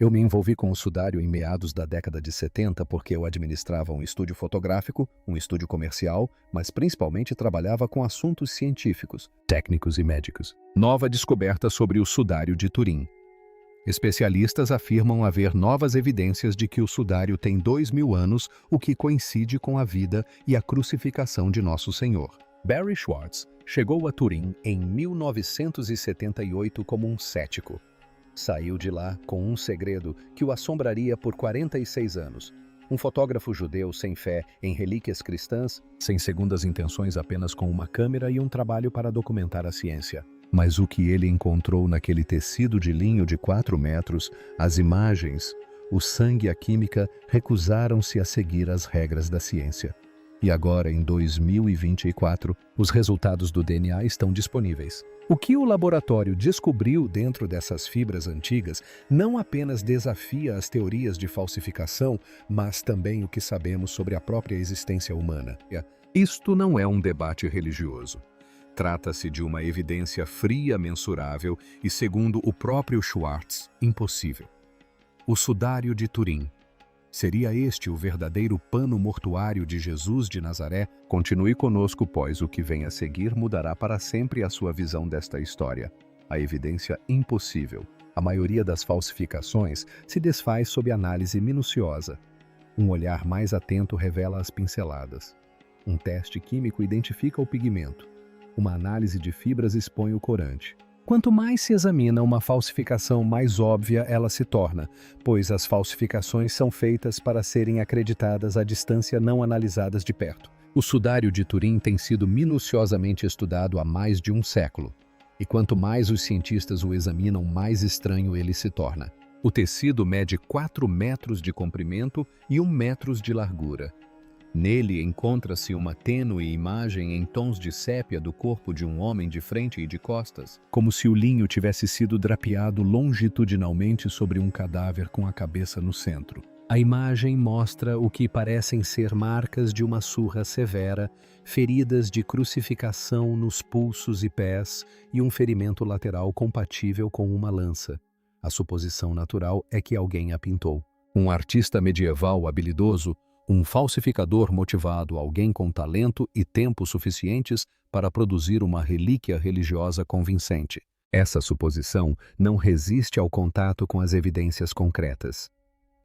Eu me envolvi com o sudário em meados da década de 70 porque eu administrava um estúdio fotográfico, um estúdio comercial, mas principalmente trabalhava com assuntos científicos, técnicos e médicos. Nova descoberta sobre o sudário de Turim. Especialistas afirmam haver novas evidências de que o sudário tem 2000 anos, o que coincide com a vida e a crucificação de Nosso Senhor. Barry Schwartz chegou a Turim em 1978 como um cético. Saiu de lá com um segredo que o assombraria por 46 anos. Um fotógrafo judeu sem fé em relíquias cristãs, sem segundas intenções, apenas com uma câmera e um trabalho para documentar a ciência. Mas o que ele encontrou naquele tecido de linho de 4 metros, as imagens, o sangue e a química recusaram-se a seguir as regras da ciência. E agora, em 2024, os resultados do DNA estão disponíveis. O que o laboratório descobriu dentro dessas fibras antigas não apenas desafia as teorias de falsificação, mas também o que sabemos sobre a própria existência humana. Isto não é um debate religioso. Trata-se de uma evidência fria, mensurável e, segundo o próprio Schwartz, impossível. O sudário de Turim. Seria este o verdadeiro pano mortuário de Jesus de Nazaré? Continue conosco, pois o que vem a seguir mudará para sempre a sua visão desta história. A evidência impossível. A maioria das falsificações se desfaz sob análise minuciosa. Um olhar mais atento revela as pinceladas. Um teste químico identifica o pigmento. Uma análise de fibras expõe o corante. Quanto mais se examina uma falsificação, mais óbvia ela se torna, pois as falsificações são feitas para serem acreditadas à distância, não analisadas de perto. O sudário de Turim tem sido minuciosamente estudado há mais de um século, e quanto mais os cientistas o examinam, mais estranho ele se torna. O tecido mede 4 metros de comprimento e 1 metro de largura. Nele encontra-se uma tênue imagem em tons de sépia do corpo de um homem de frente e de costas, como se o linho tivesse sido drapeado longitudinalmente sobre um cadáver com a cabeça no centro. A imagem mostra o que parecem ser marcas de uma surra severa, feridas de crucificação nos pulsos e pés e um ferimento lateral compatível com uma lança. A suposição natural é que alguém a pintou. Um artista medieval habilidoso, um falsificador motivado, alguém com talento e tempo suficientes para produzir uma relíquia religiosa convincente. Essa suposição não resiste ao contato com as evidências concretas.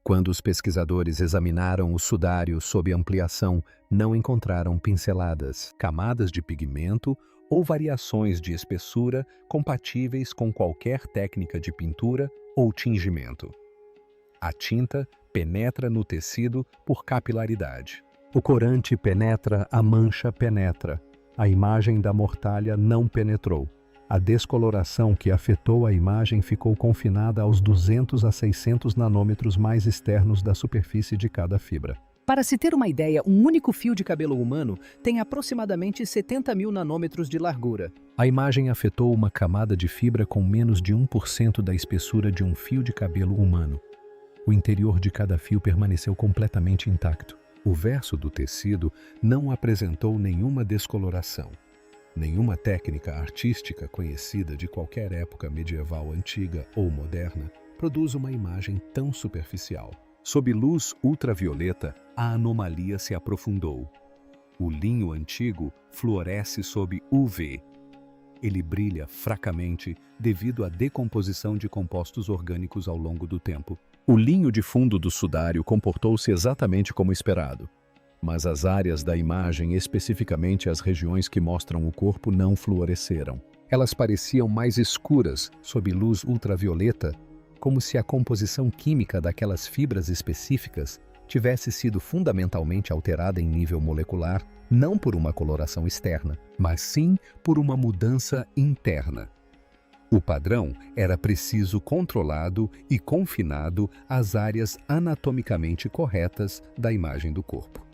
Quando os pesquisadores examinaram o sudário sob ampliação, não encontraram pinceladas, camadas de pigmento ou variações de espessura compatíveis com qualquer técnica de pintura ou tingimento. A tinta penetra no tecido por capilaridade. O corante penetra, a mancha penetra. A imagem da mortalha não penetrou. A descoloração que afetou a imagem ficou confinada aos 200 a 600 nanômetros mais externos da superfície de cada fibra. Para se ter uma ideia, um único fio de cabelo humano tem aproximadamente 70.000 nanômetros de largura. A imagem afetou uma camada de fibra com menos de 1% da espessura de um fio de cabelo humano. O interior de cada fio permaneceu completamente intacto. O verso do tecido não apresentou nenhuma descoloração. Nenhuma técnica artística conhecida de qualquer época medieval antiga ou moderna produz uma imagem tão superficial. Sob luz ultravioleta, a anomalia se aprofundou. O linho antigo fluoresce sob UV. Ele brilha fracamente devido à decomposição de compostos orgânicos ao longo do tempo. O linho de fundo do sudário comportou-se exatamente como esperado, mas as áreas da imagem, especificamente as regiões que mostram o corpo, não fluoresceram. Elas pareciam mais escuras sob luz ultravioleta, como se a composição química daquelas fibras específicas tivesse sido fundamentalmente alterada em nível molecular, não por uma coloração externa, mas sim por uma mudança interna. O padrão era preciso, controlado e confinado às áreas anatomicamente corretas da imagem do corpo.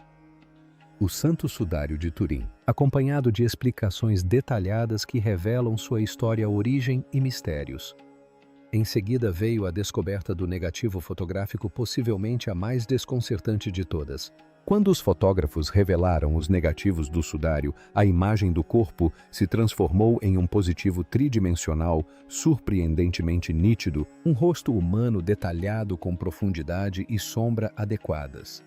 O Santo Sudário de Turim, acompanhado de explicações detalhadas que revelam sua história, origem e mistérios. Em seguida veio a descoberta do negativo fotográfico, possivelmente a mais desconcertante de todas. Quando os fotógrafos revelaram os negativos do sudário, a imagem do corpo se transformou em um positivo tridimensional, surpreendentemente nítido, um rosto humano detalhado com profundidade e sombra adequadas.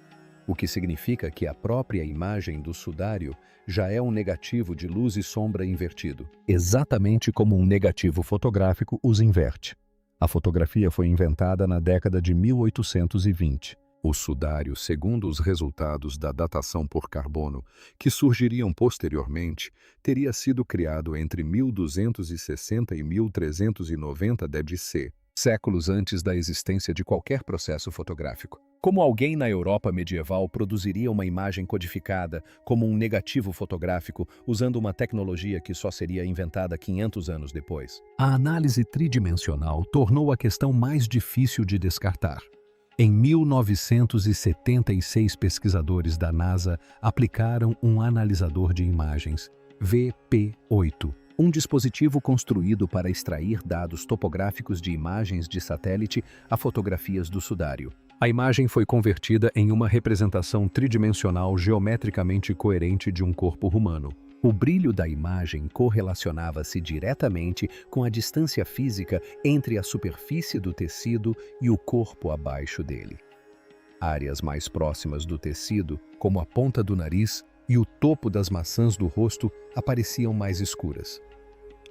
O que significa que a própria imagem do sudário já é um negativo de luz e sombra invertido, exatamente como um negativo fotográfico os inverte. A fotografia foi inventada na década de 1820. O sudário, segundo os resultados da datação por carbono, que surgiriam posteriormente, teria sido criado entre 1260 e 1390 d.C., séculos antes da existência de qualquer processo fotográfico. Como alguém na Europa medieval produziria uma imagem codificada como um negativo fotográfico usando uma tecnologia que só seria inventada 500 anos depois? A análise tridimensional tornou a questão mais difícil de descartar. Em 1976, pesquisadores da NASA aplicaram um analisador de imagens, VP8, um dispositivo construído para extrair dados topográficos de imagens de satélite a fotografias do sudário. A imagem foi convertida em uma representação tridimensional geometricamente coerente de um corpo humano. O brilho da imagem correlacionava-se diretamente com a distância física entre a superfície do tecido e o corpo abaixo dele. Áreas mais próximas do tecido, como a ponta do nariz e o topo das maçãs do rosto, apareciam mais escuras.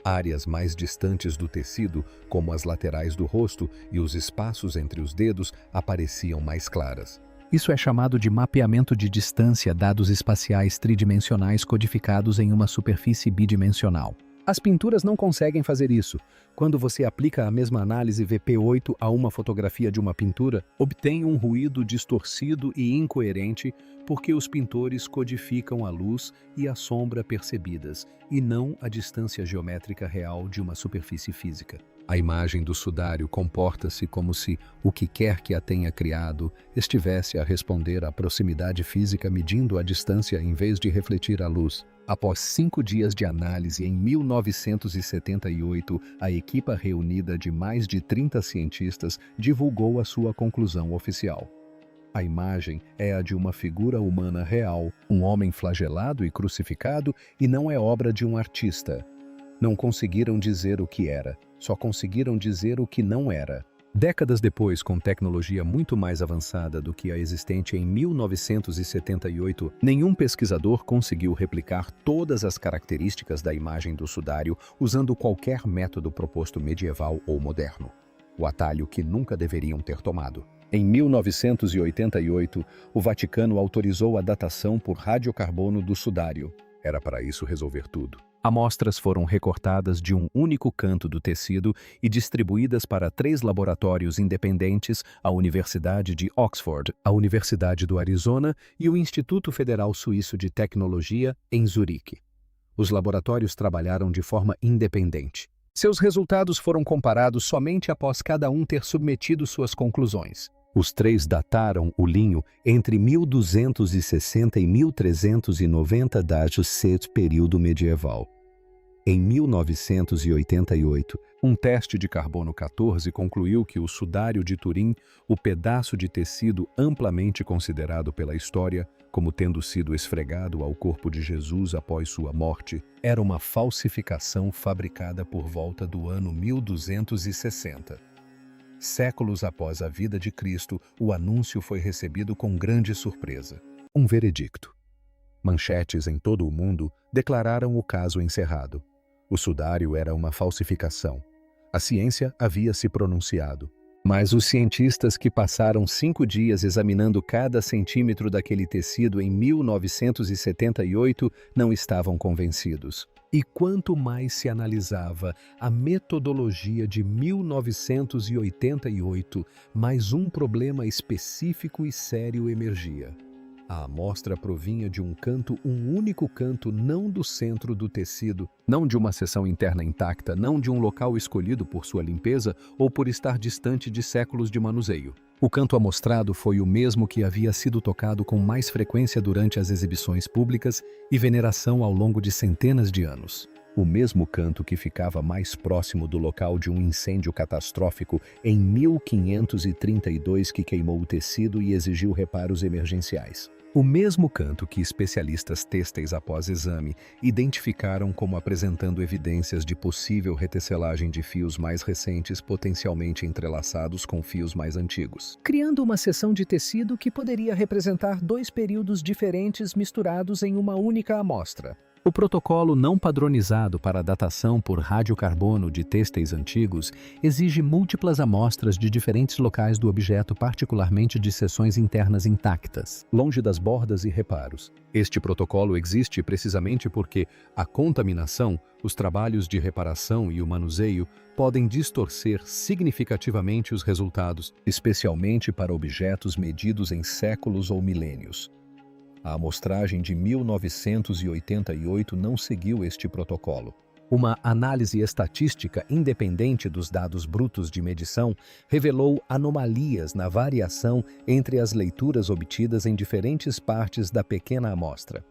Áreas mais distantes do tecido, como as laterais do rosto e os espaços entre os dedos, apareciam mais claras. Isso é chamado de mapeamento de distância, dados espaciais tridimensionais codificados em uma superfície bidimensional. As pinturas não conseguem fazer isso. Quando você aplica a mesma análise VP8 a uma fotografia de uma pintura, obtém um ruído distorcido e incoerente porque os pintores codificam a luz e a sombra percebidas, e não a distância geométrica real de uma superfície física. A imagem do sudário comporta-se como se o que quer que a tenha criado estivesse a responder à proximidade física medindo a distância em vez de refletir a luz. Após 5 dias de análise, em 1978, a equipa reunida de mais de 30 cientistas divulgou a sua conclusão oficial. A imagem é a de uma figura humana real, um homem flagelado e crucificado, e não é obra de um artista. Não conseguiram dizer o que era, só conseguiram dizer o que não era. Décadas depois, com tecnologia muito mais avançada do que a existente em 1978, nenhum pesquisador conseguiu replicar todas as características da imagem do sudário usando qualquer método proposto medieval ou moderno. O atalho que nunca deveriam ter tomado. Em 1988, o Vaticano autorizou a datação por radiocarbono do sudário. Era para isso resolver tudo. Amostras foram recortadas de um único canto do tecido e distribuídas para 3 laboratórios independentes, a Universidade de Oxford, a Universidade do Arizona e o Instituto Federal Suíço de Tecnologia, em Zurique. Os laboratórios trabalharam de forma independente. Seus resultados foram comparados somente após cada um ter submetido suas conclusões. Os 3 dataram o linho entre 1260 e 1390 d.C., período medieval. Em 1988, um teste de carbono 14 concluiu que o sudário de Turim, o pedaço de tecido amplamente considerado pela história como tendo sido esfregado ao corpo de Jesus após sua morte, era uma falsificação fabricada por volta do ano 1260. Séculos após a vida de Cristo, o anúncio foi recebido com grande surpresa. Um veredicto. Manchetes em todo o mundo declararam o caso encerrado. O sudário era uma falsificação. A ciência havia se pronunciado. Mas os cientistas que passaram 5 dias examinando cada centímetro daquele tecido em 1978 não estavam convencidos. E quanto mais se analisava a metodologia de 1988, mais um problema específico e sério emergia. A amostra provinha de um único canto, não do centro do tecido, não de uma seção interna intacta, não de um local escolhido por sua limpeza ou por estar distante de séculos de manuseio. O canto amostrado foi o mesmo que havia sido tocado com mais frequência durante as exibições públicas e veneração ao longo de centenas de anos. O mesmo canto que ficava mais próximo do local de um incêndio catastrófico em 1532 que queimou o tecido e exigiu reparos emergenciais. O mesmo canto que especialistas têxteis após exame identificaram como apresentando evidências de possível retecelagem de fios mais recentes potencialmente entrelaçados com fios mais antigos, criando uma seção de tecido que poderia representar dois períodos diferentes misturados em uma única amostra. O protocolo não padronizado para a datação por radiocarbono de têxteis antigos exige múltiplas amostras de diferentes locais do objeto, particularmente de seções internas intactas, longe das bordas e reparos. Este protocolo existe precisamente porque a contaminação, os trabalhos de reparação e o manuseio podem distorcer significativamente os resultados, especialmente para objetos medidos em séculos ou milênios. A amostragem de 1988 não seguiu este protocolo. Uma análise estatística independente dos dados brutos de medição revelou anomalias na variação entre as leituras obtidas em diferentes partes da pequena amostra.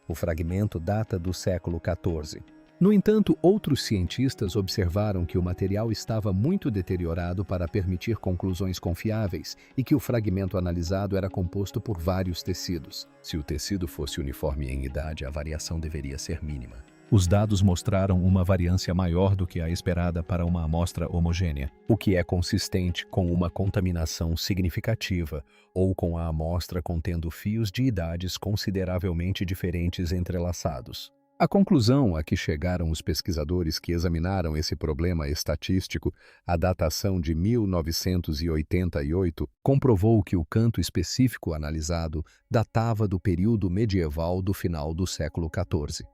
O fragmento data do século XIV. No entanto, outros cientistas observaram que o material estava muito deteriorado para permitir conclusões confiáveis e que o fragmento analisado era composto por vários tecidos. Se o tecido fosse uniforme em idade, a variação deveria ser mínima. Os dados mostraram uma variância maior do que a esperada para uma amostra homogênea, o que é consistente com uma contaminação significativa ou com a amostra contendo fios de idades consideravelmente diferentes entrelaçados. A conclusão a que chegaram os pesquisadores que examinaram esse problema estatístico, a datação de 1988, comprovou que o canto específico analisado datava do período medieval do final do século XIV.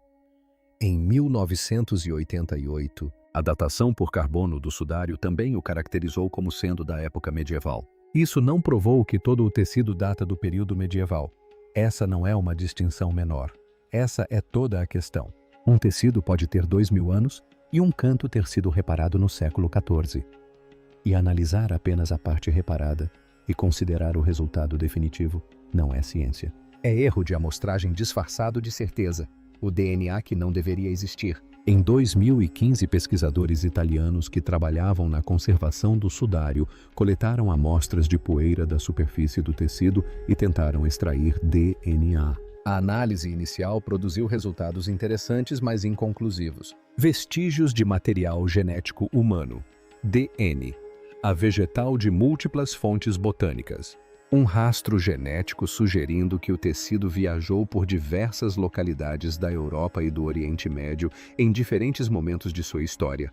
Em 1988, a datação por carbono do sudário também o caracterizou como sendo da época medieval. Isso não provou que todo o tecido data do período medieval. Essa não é uma distinção menor. Essa é toda a questão. Um tecido pode ter 2000 anos e um canto ter sido reparado no século XIV. E analisar apenas a parte reparada e considerar o resultado definitivo não é ciência. É erro de amostragem disfarçado de certeza, o DNA que não deveria existir. Em 2015, pesquisadores italianos que trabalhavam na conservação do sudário coletaram amostras de poeira da superfície do tecido e tentaram extrair DNA. A análise inicial produziu resultados interessantes, mas inconclusivos. Vestígios de material genético humano. DN. A vegetal de múltiplas fontes botânicas. Um rastro genético sugerindo que o tecido viajou por diversas localidades da Europa e do Oriente Médio em diferentes momentos de sua história.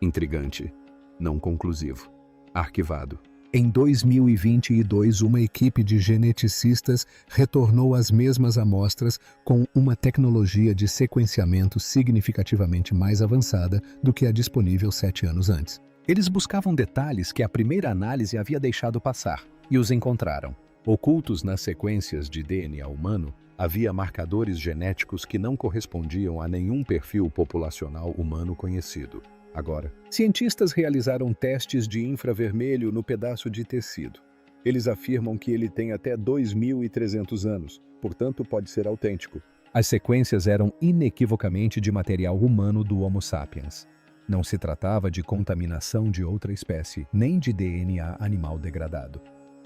Intrigante. Não conclusivo. Arquivado. Em 2022, uma equipe de geneticistas retornou as mesmas amostras com uma tecnologia de sequenciamento significativamente mais avançada do que a disponível 7 anos antes. Eles buscavam detalhes que a primeira análise havia deixado passar, e os encontraram. Ocultos nas sequências de DNA humano, havia marcadores genéticos que não correspondiam a nenhum perfil populacional humano conhecido. Agora, cientistas realizaram testes de infravermelho no pedaço de tecido. Eles afirmam que ele tem até 2.300 anos, portanto pode ser autêntico. As sequências eram inequivocamente de material humano do Homo sapiens. Não se tratava de contaminação de outra espécie, nem de DNA animal degradado.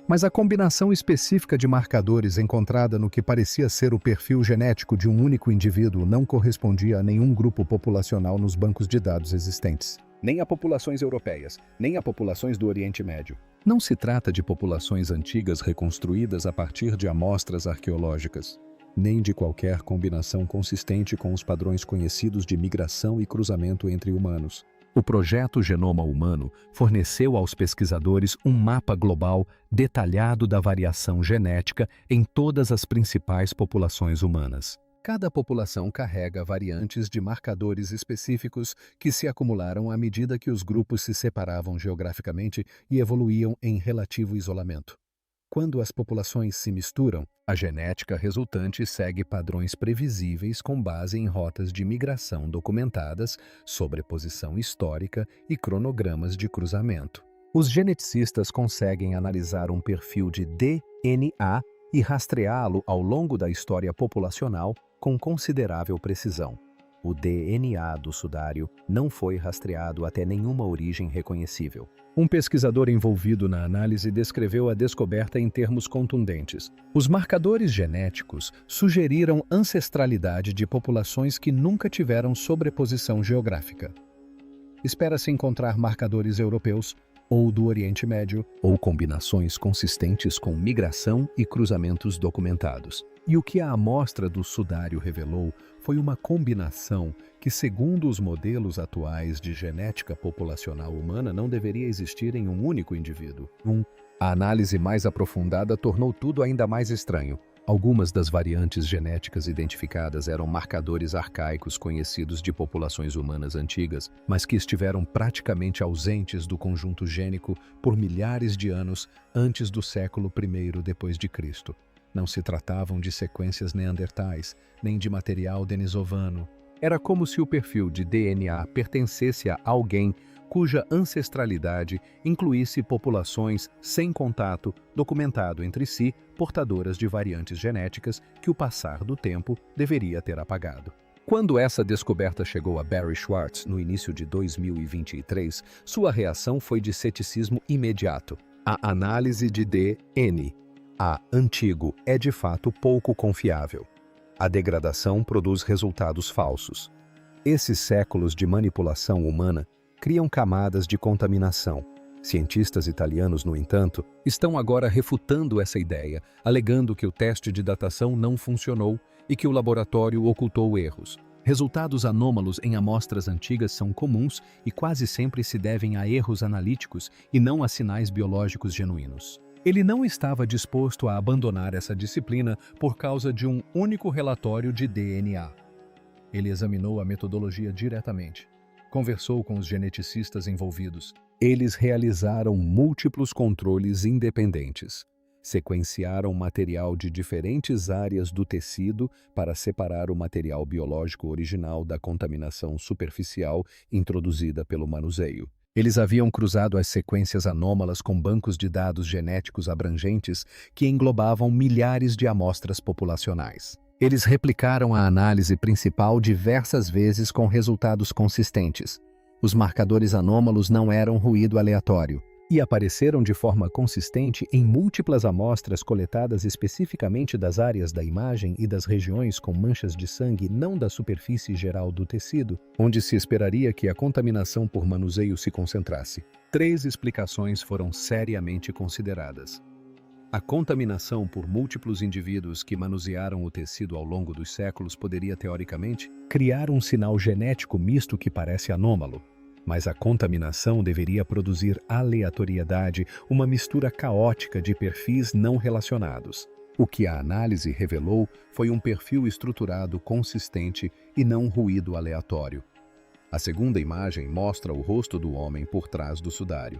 Mas a combinação específica de marcadores encontrada no que parecia ser o perfil genético de um único indivíduo não correspondia a nenhum grupo populacional nos bancos de dados existentes. Nem a populações europeias, nem a populações do Oriente Médio. Não se trata de populações antigas reconstruídas a partir de amostras arqueológicas, nem de qualquer combinação consistente com os padrões conhecidos de migração e cruzamento entre humanos. O projeto Genoma Humano forneceu aos pesquisadores um mapa global detalhado da variação genética em todas as principais populações humanas. Cada população carrega variantes de marcadores específicos que se acumularam à medida que os grupos se separavam geograficamente e evoluíam em relativo isolamento. Quando as populações se misturam, a genética resultante segue padrões previsíveis com base em rotas de migração documentadas, sobreposição histórica e cronogramas de cruzamento. Os geneticistas conseguem analisar um perfil de DNA e rastreá-lo ao longo da história populacional com considerável precisão. O DNA do sudário não foi rastreado até nenhuma origem reconhecível. Um pesquisador envolvido na análise descreveu a descoberta em termos contundentes. Os marcadores genéticos sugeriram ancestralidade de populações que nunca tiveram sobreposição geográfica. Espera-se encontrar marcadores europeus ou do Oriente Médio, ou combinações consistentes com migração e cruzamentos documentados. E o que a amostra do sudário revelou foi uma combinação que, segundo os modelos atuais de genética populacional humana, não deveria existir em um único indivíduo. A análise mais aprofundada tornou tudo ainda mais estranho. Algumas das variantes genéticas identificadas eram marcadores arcaicos conhecidos de populações humanas antigas, mas que estiveram praticamente ausentes do conjunto gênico por milhares de anos antes do século I depois de Cristo. Não se tratavam de sequências neandertais, nem de material denisovano. Era como se o perfil de DNA pertencesse a alguém cuja ancestralidade incluísse populações sem contato, documentado entre si, portadoras de variantes genéticas que o passar do tempo deveria ter apagado. Quando essa descoberta chegou a Barry Schwartz no início de 2023, sua reação foi de ceticismo imediato. A análise de DNA antigo é de fato pouco confiável. A degradação produz resultados falsos. Esses séculos de manipulação humana criam camadas de contaminação. Cientistas italianos, no entanto, estão agora refutando essa ideia, alegando que o teste de datação não funcionou e que o laboratório ocultou erros. Resultados anômalos em amostras antigas são comuns e quase sempre se devem a erros analíticos e não a sinais biológicos genuínos. Ele não estava disposto a abandonar essa disciplina por causa de um único relatório de DNA. Ele examinou a metodologia diretamente. Conversou com os geneticistas envolvidos. Eles realizaram múltiplos controles independentes. Sequenciaram material de diferentes áreas do tecido para separar o material biológico original da contaminação superficial introduzida pelo manuseio. Eles haviam cruzado as sequências anômalas com bancos de dados genéticos abrangentes que englobavam milhares de amostras populacionais. Eles replicaram a análise principal diversas vezes com resultados consistentes. Os marcadores anômalos não eram ruído aleatório e apareceram de forma consistente em múltiplas amostras coletadas especificamente das áreas da imagem e das regiões com manchas de sangue não da superfície geral do tecido, onde se esperaria que a contaminação por manuseio se concentrasse. 3 explicações foram seriamente consideradas. A contaminação por múltiplos indivíduos que manusearam o tecido ao longo dos séculos poderia, teoricamente, criar um sinal genético misto que parece anômalo. Mas a contaminação deveria produzir aleatoriedade, uma mistura caótica de perfis não relacionados. O que a análise revelou foi um perfil estruturado consistente e não ruído aleatório. A segunda imagem mostra o rosto do homem por trás do sudário.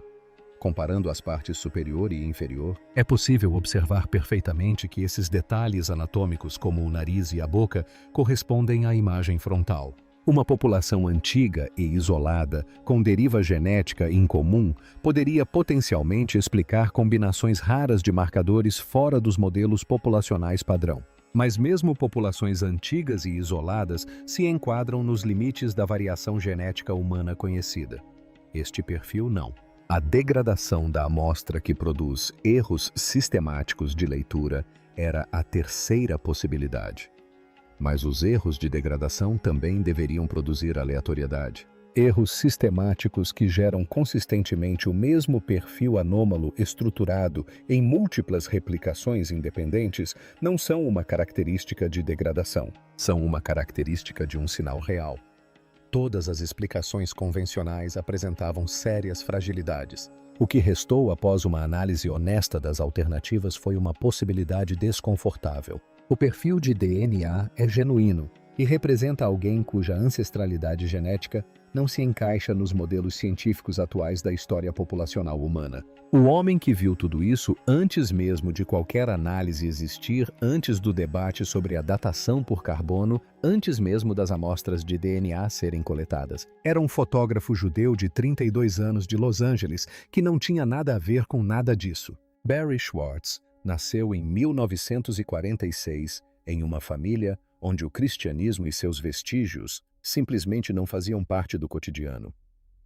Comparando as partes superior e inferior, é possível observar perfeitamente que esses detalhes anatômicos, como o nariz e a boca, correspondem à imagem frontal. Uma população antiga e isolada, com deriva genética incomum, poderia potencialmente explicar combinações raras de marcadores fora dos modelos populacionais padrão. Mas mesmo populações antigas e isoladas se enquadram nos limites da variação genética humana conhecida. Este perfil não. A degradação da amostra que produz erros sistemáticos de leitura era a terceira possibilidade. Mas os erros de degradação também deveriam produzir aleatoriedade. Erros sistemáticos que geram consistentemente o mesmo perfil anômalo estruturado em múltiplas replicações independentes não são uma característica de degradação, são uma característica de um sinal real. Todas as explicações convencionais apresentavam sérias fragilidades. O que restou após uma análise honesta das alternativas foi uma possibilidade desconfortável. O perfil de DNA é genuíno e representa alguém cuja ancestralidade genética não se encaixa nos modelos científicos atuais da história populacional humana. O homem que viu tudo isso antes mesmo de qualquer análise existir, antes do debate sobre a datação por carbono, antes mesmo das amostras de DNA serem coletadas, era um fotógrafo judeu de 32 anos de Los Angeles que não tinha nada a ver com nada disso. Barry Schwartz nasceu em 1946 em uma família onde o cristianismo e seus vestígios simplesmente não faziam parte do cotidiano.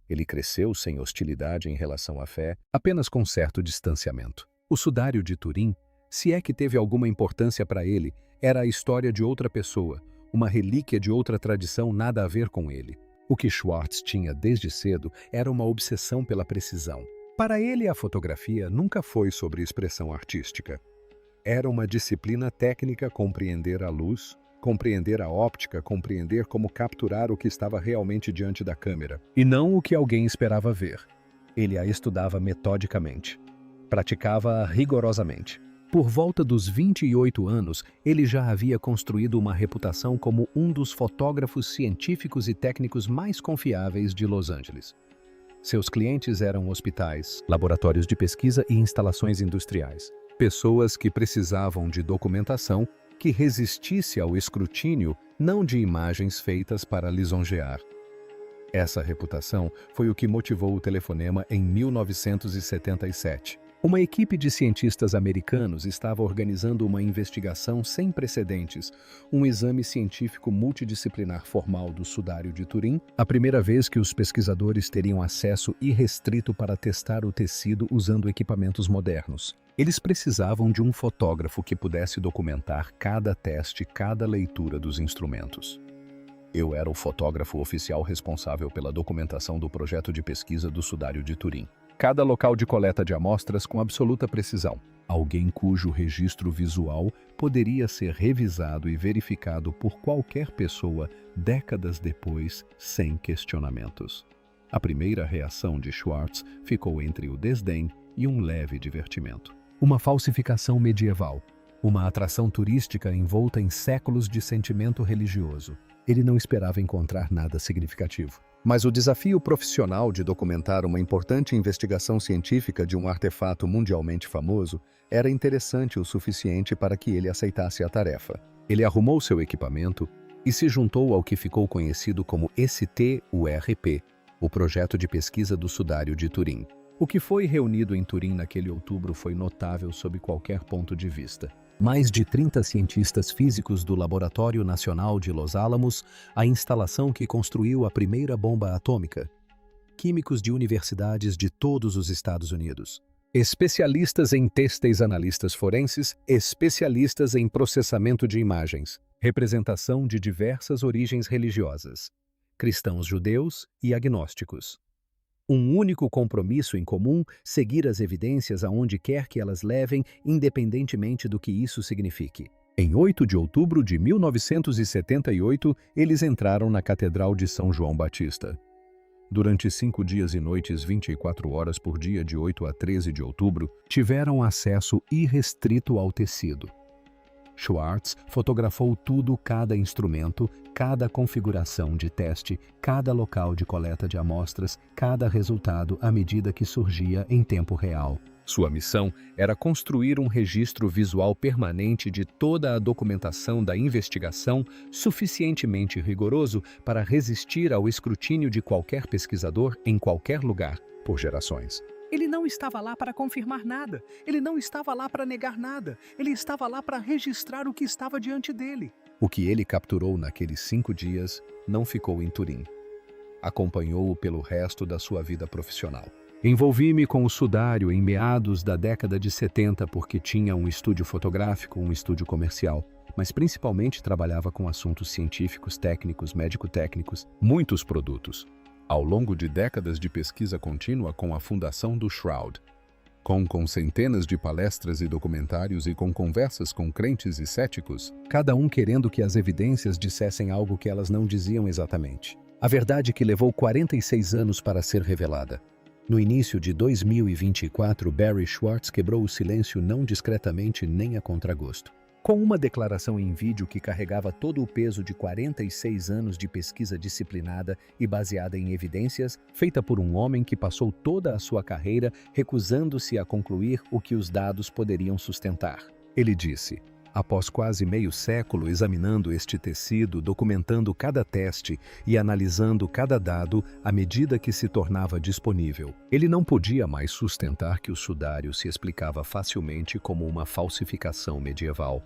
Ele cresceu sem hostilidade em relação à fé, apenas com certo distanciamento. O sudário de Turim, se é que teve alguma importância para ele, era a história de outra pessoa, uma relíquia de outra tradição nada a ver com ele. O que Schwartz tinha desde cedo era uma obsessão pela precisão. Para ele, a fotografia nunca foi sobre expressão artística. Era uma disciplina técnica compreender a luz, compreender a óptica, compreender como capturar o que estava realmente diante da câmera, e não o que alguém esperava ver. Ele a estudava metodicamente. Praticava-a rigorosamente. Por volta dos 28 anos, ele já havia construído uma reputação como um dos fotógrafos científicos e técnicos mais confiáveis de Los Angeles. Seus clientes eram hospitais, laboratórios de pesquisa e instalações industriais. Pessoas que precisavam de documentação que resistisse ao escrutínio, não de imagens feitas para lisonjear. Essa reputação foi o que motivou o telefonema em 1977. Uma equipe de cientistas americanos estava organizando uma investigação sem precedentes, um exame científico multidisciplinar formal do sudário de Turim, a primeira vez que os pesquisadores teriam acesso irrestrito para testar o tecido usando equipamentos modernos. Eles precisavam de um fotógrafo que pudesse documentar cada teste, cada leitura dos instrumentos. Eu era o fotógrafo oficial responsável pela documentação do projeto de pesquisa do sudário de Turim. Cada local de coleta de amostras com absoluta precisão. Alguém cujo registro visual poderia ser revisado e verificado por qualquer pessoa décadas depois, sem questionamentos. A primeira reação de Schwartz ficou entre o desdém e um leve divertimento. Uma falsificação medieval, uma atração turística envolta em séculos de sentimento religioso. Ele não esperava encontrar nada significativo. Mas o desafio profissional de documentar uma importante investigação científica de um artefato mundialmente famoso era interessante o suficiente para que ele aceitasse a tarefa. Ele arrumou seu equipamento e se juntou ao que ficou conhecido como STURP, o projeto de pesquisa do sudário de Turim. O que foi reunido em Turim naquele outubro foi notável sob qualquer ponto de vista. Mais de 30 cientistas físicos do Laboratório Nacional de Los Alamos, a instalação que construiu a primeira bomba atômica, químicos de universidades de todos os Estados Unidos, especialistas em têxteis, analistas forenses, especialistas em processamento de imagens, representação de diversas origens religiosas, cristãos judeus e agnósticos. Um único compromisso em comum: seguir as evidências aonde quer que elas levem, independentemente do que isso signifique. Em 8 de outubro de 1978, eles entraram na Catedral de São João Batista. Durante 5 dias e noites, 24 horas por dia, de 8 a 13 de outubro, tiveram acesso irrestrito ao tecido. Schwartz fotografou tudo, cada instrumento, cada configuração de teste, cada local de coleta de amostras, cada resultado à medida que surgia em tempo real. Sua missão era construir um registro visual permanente de toda a documentação da investigação, suficientemente rigoroso para resistir ao escrutínio de qualquer pesquisador em qualquer lugar, por gerações. Ele não estava lá para confirmar nada, ele não estava lá para negar nada, ele estava lá para registrar o que estava diante dele. O que ele capturou naqueles 5 dias não ficou em Turim. Acompanhou-o pelo resto da sua vida profissional. Envolvi-me com o sudário em meados da década de 70 porque tinha um estúdio fotográfico, um estúdio comercial, mas principalmente trabalhava com assuntos científicos, técnicos, médico-técnicos, muitos produtos. Ao longo de décadas de pesquisa contínua com a fundação do Shroud, com centenas de palestras e documentários e com conversas com crentes e céticos, cada um querendo que as evidências dissessem algo que elas não diziam exatamente. A verdade que levou 46 anos para ser revelada. No início de 2024, Barry Schwartz quebrou o silêncio não discretamente nem a contragosto. Com uma declaração em vídeo que carregava todo o peso de 46 anos de pesquisa disciplinada e baseada em evidências, feita por um homem que passou toda a sua carreira recusando-se a concluir o que os dados poderiam sustentar. Ele disse: após quase meio século examinando este tecido, documentando cada teste e analisando cada dado à medida que se tornava disponível, ele não podia mais sustentar que o sudário se explicava facilmente como uma falsificação medieval.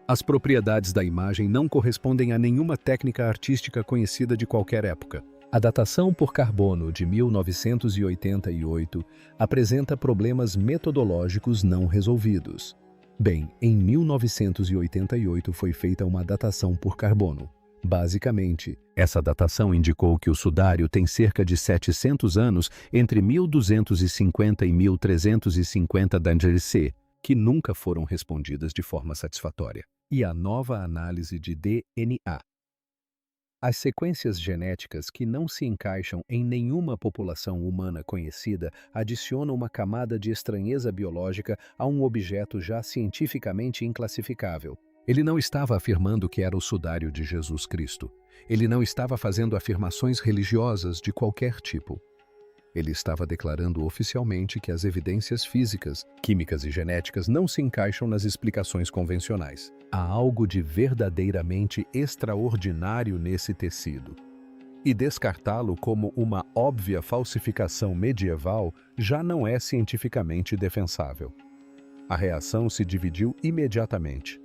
As propriedades da imagem não correspondem a nenhuma técnica artística conhecida de qualquer época. A datação por carbono de 1988 apresenta problemas metodológicos não resolvidos. Bem, em 1988 foi feita uma datação por carbono. Basicamente, essa datação indicou que o sudário tem cerca de 700 anos entre 1250 e 1350 d.C., que nunca foram respondidas de forma satisfatória. E a nova análise de DNA. As sequências genéticas que não se encaixam em nenhuma população humana conhecida adicionam uma camada de estranheza biológica a um objeto já cientificamente inclassificável. Ele não estava afirmando que era o sudário de Jesus Cristo. Ele não estava fazendo afirmações religiosas de qualquer tipo. Ele estava declarando oficialmente que as evidências físicas, químicas e genéticas não se encaixam nas explicações convencionais. Há algo de verdadeiramente extraordinário nesse tecido. E descartá-lo como uma óbvia falsificação medieval já não é cientificamente defensável. A reação se dividiu imediatamente.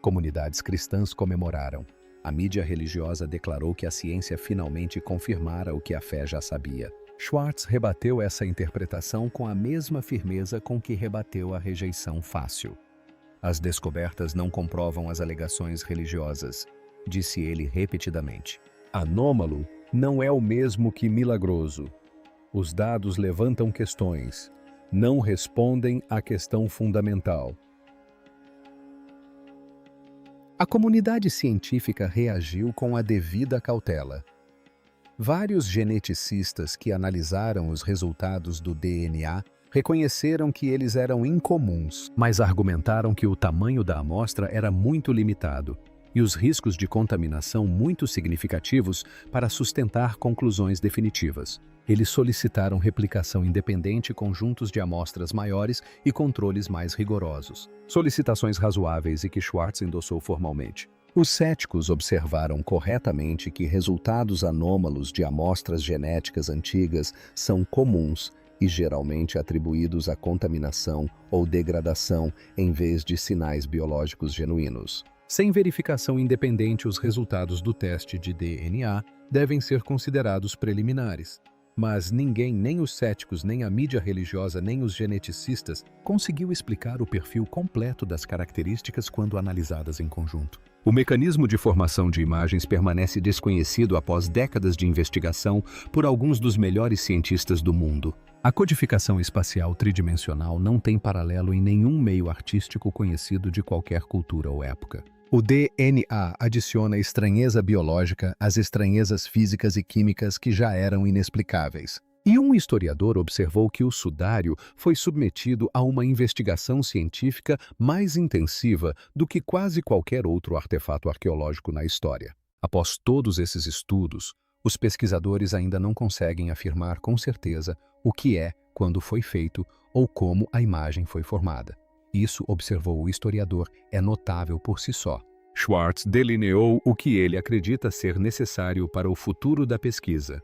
Comunidades cristãs comemoraram. A mídia religiosa declarou que a ciência finalmente confirmara o que a fé já sabia. Schwartz rebateu essa interpretação com a mesma firmeza com que rebateu a rejeição fácil. As descobertas não comprovam as alegações religiosas, disse ele repetidamente. Anômalo não é o mesmo que milagroso. Os dados levantam questões, não respondem à questão fundamental. A comunidade científica reagiu com a devida cautela. Vários geneticistas que analisaram os resultados do DNA reconheceram que eles eram incomuns, mas argumentaram que o tamanho da amostra era muito limitado e os riscos de contaminação muito significativos para sustentar conclusões definitivas. Eles solicitaram replicação independente, conjuntos de amostras maiores e controles mais rigorosos. Solicitações razoáveis e que Schwartz endossou formalmente. Os céticos observaram corretamente que resultados anômalos de amostras genéticas antigas são comuns e geralmente atribuídos à contaminação ou degradação em vez de sinais biológicos genuínos. Sem verificação independente, os resultados do teste de DNA devem ser considerados preliminares. Mas ninguém, nem os céticos, nem a mídia religiosa, nem os geneticistas, conseguiu explicar o perfil completo das características quando analisadas em conjunto. O mecanismo de formação de imagens permanece desconhecido após décadas de investigação por alguns dos melhores cientistas do mundo. A codificação espacial tridimensional não tem paralelo em nenhum meio artístico conhecido de qualquer cultura ou época. O DNA adiciona estranheza biológica às estranhezas físicas e químicas que já eram inexplicáveis. E um historiador observou que o sudário foi submetido a uma investigação científica mais intensiva do que quase qualquer outro artefato arqueológico na história. Após todos esses estudos, os pesquisadores ainda não conseguem afirmar com certeza o que é, quando foi feito ou como a imagem foi formada. Isso, observou o historiador, é notável por si só. Schwartz delineou o que ele acredita ser necessário para o futuro da pesquisa.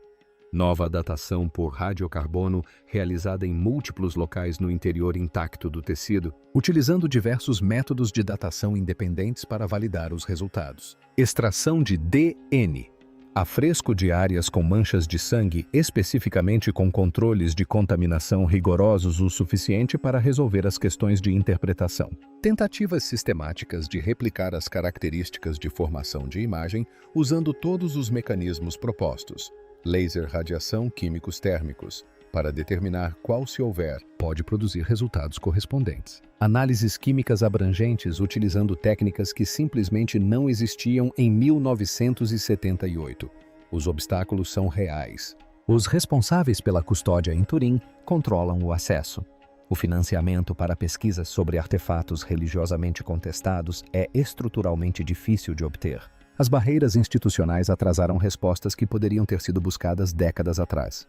Nova datação por radiocarbono realizada em múltiplos locais no interior intacto do tecido, utilizando diversos métodos de datação independentes para validar os resultados. Extração de DNA. Afresco de áreas com manchas de sangue, especificamente com controles de contaminação rigorosos o suficiente para resolver as questões de interpretação. Tentativas sistemáticas de replicar as características de formação de imagem usando todos os mecanismos propostos. Laser, radiação, químicos térmicos. Para determinar qual, se houver, pode produzir resultados correspondentes. Análises químicas abrangentes utilizando técnicas que simplesmente não existiam em 1978. Os obstáculos são reais. Os responsáveis pela custódia em Turim controlam o acesso. O financiamento para pesquisas sobre artefatos religiosamente contestados é estruturalmente difícil de obter. As barreiras institucionais atrasaram respostas que poderiam ter sido buscadas décadas atrás.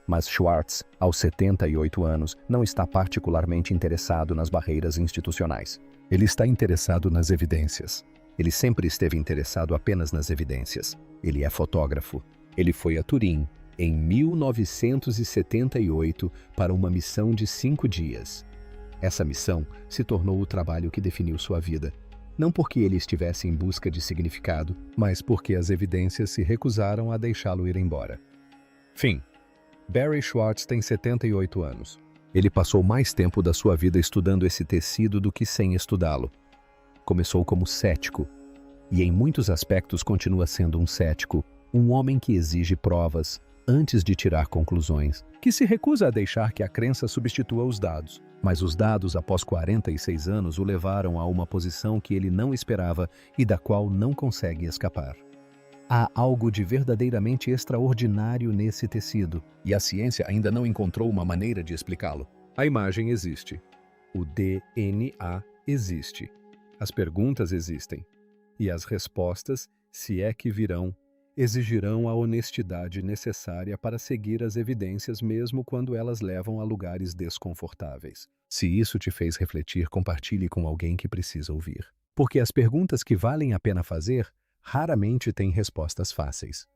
Mas Schwartz, aos 78 anos, não está particularmente interessado nas barreiras institucionais. Ele está interessado nas evidências. Ele sempre esteve interessado apenas nas evidências. Ele é fotógrafo. Ele foi a Turim, em 1978, para uma missão de 5 dias. Essa missão se tornou o trabalho que definiu sua vida. Não porque ele estivesse em busca de significado, mas porque as evidências se recusaram a deixá-lo ir embora. Fim. Barry Schwartz tem 78 anos. Ele passou mais tempo da sua vida estudando esse tecido do que sem estudá-lo. Começou como cético, e em muitos aspectos continua sendo um cético, um homem que exige provas antes de tirar conclusões, que se recusa a deixar que a crença substitua os dados. Mas os dados, após 46 anos, o levaram a uma posição que ele não esperava e da qual não consegue escapar. Há algo de verdadeiramente extraordinário nesse tecido, e a ciência ainda não encontrou uma maneira de explicá-lo. A imagem existe. O DNA existe. As perguntas existem. E as respostas, se é que virão, exigirão a honestidade necessária para seguir as evidências mesmo quando elas levam a lugares desconfortáveis. Se isso te fez refletir, compartilhe com alguém que precisa ouvir. Porque as perguntas que valem a pena fazer raramente têm respostas fáceis.